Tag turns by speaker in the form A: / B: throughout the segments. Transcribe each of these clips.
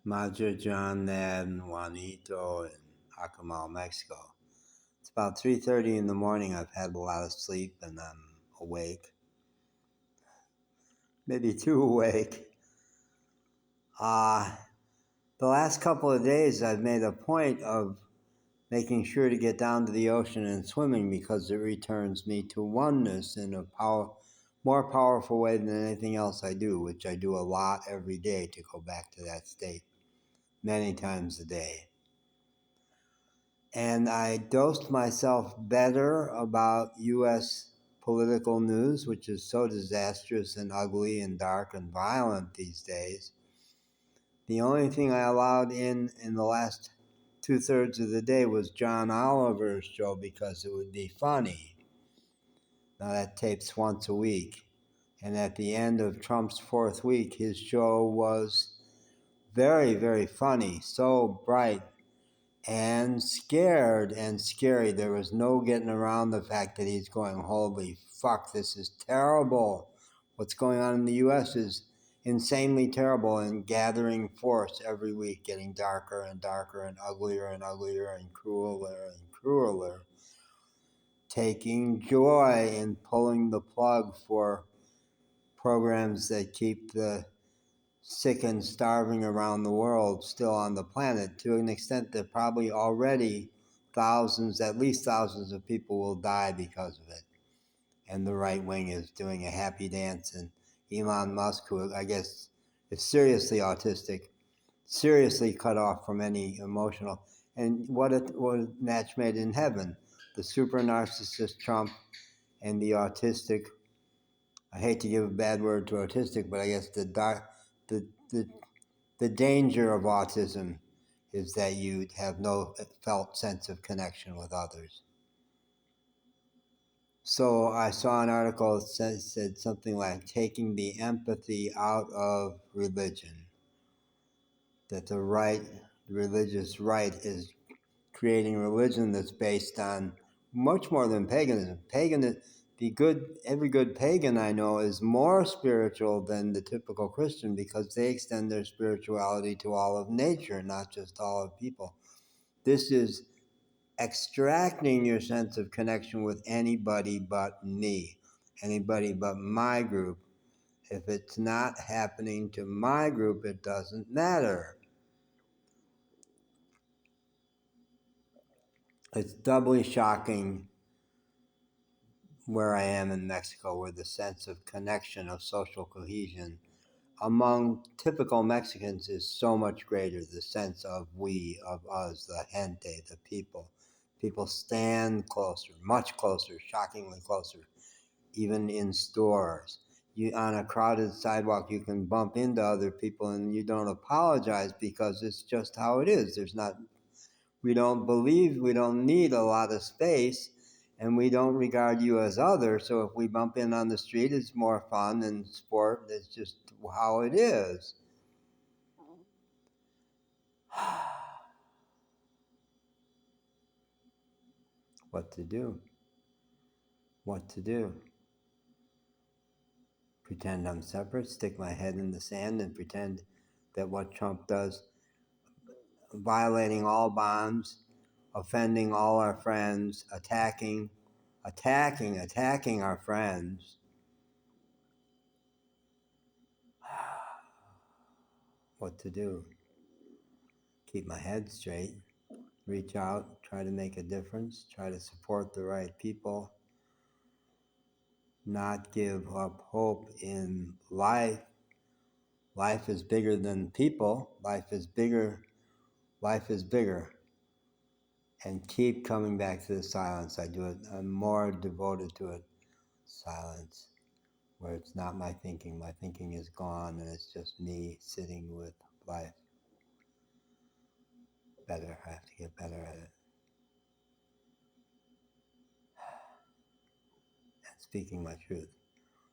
A: Madre, John, Ned, and Juanito in Acamal, Mexico. It's about 3:30 in the morning. I've had a lot of sleep and I'm awake. Maybe too awake. The last couple of days I've made a point of making sure to get down to the ocean and swimming because it returns me to oneness in a more powerful way than anything else I do, which I do a lot every day to go back to that state many times a day. And I dosed myself better about U.S. political news, which is so disastrous and ugly and dark and violent these days. The only thing I allowed in the last 2/3 of the day was John Oliver's show because it would be funny. Now that tapes once a week. And at the end of Trump's 4th week, his show was very, very funny, so bright and scared and scary. There was no getting around the fact that he's going, holy fuck, this is terrible. What's going on in the U.S. is insanely terrible and gathering force every week, getting darker and darker and uglier and crueler, taking joy in pulling the plug for programs that keep the sick and starving around the world still on the planet, to an extent that probably already at least thousands of people will die because of it. And the right wing is doing a happy dance, and Elon Musk, who I guess is seriously autistic, seriously cut off from any emotional. And what a match made in heaven. The super narcissist Trump and the autistic, I hate to give a bad word to autistic, but I guess the danger of autism is that you have no felt sense of connection with others. So I saw an article that said something like taking the empathy out of religion, that the religious right is creating religion that's based on much more than paganism. Every good pagan I know is more spiritual than the typical Christian because they extend their spirituality to all of nature, not just all of people. This is extracting your sense of connection with anybody but me, anybody but my group. If it's not happening to my group, it doesn't matter. It's doubly shocking where I am in Mexico, where the sense of connection, of social cohesion among typical Mexicans is so much greater. The sense of we, of us, the gente, the people. People stand closer, much closer, shockingly closer, even in stores. On a crowded sidewalk, you can bump into other people and you don't apologize because it's just how it is. We don't need a lot of space, and we don't regard you as other. So if we bump in on the street, it's more fun and sport. It's just how it is. What to do? What to do? Pretend I'm separate, stick my head in the sand, and pretend that what Trump does, violating all bonds, offending all our friends, attacking our friends. What to do? Keep my head straight, reach out, try to make a difference, try to support the right people, not give up hope in life. Life is bigger than people. Life is bigger. And keep coming back to the silence. I'm more devoted to it. Silence, where it's not my thinking. My thinking is gone and it's just me sitting with life. I have to get better at it. And speaking my truth.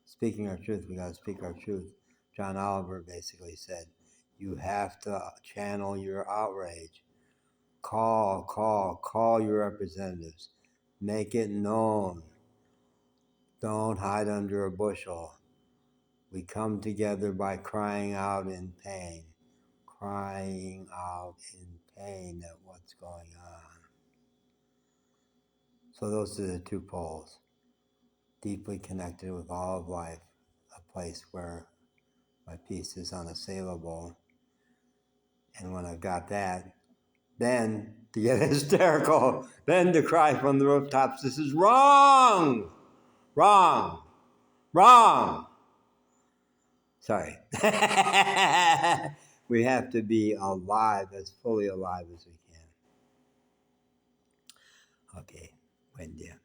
A: Speaking our truth, we gotta speak our truth. John Oliver basically said, you have to channel your outrage. Call your representatives. Make it known. Don't hide under a bushel. We come together by crying out in pain. crying out in pain at what's going on. So those are the two poles. Deeply connected with all of life, a place where my peace is unassailable. And when I've got that, then to get hysterical, then to cry from the rooftops, this is wrong, wrong, wrong. Sorry. We have to be alive, as fully alive as we can. Okay, buen día.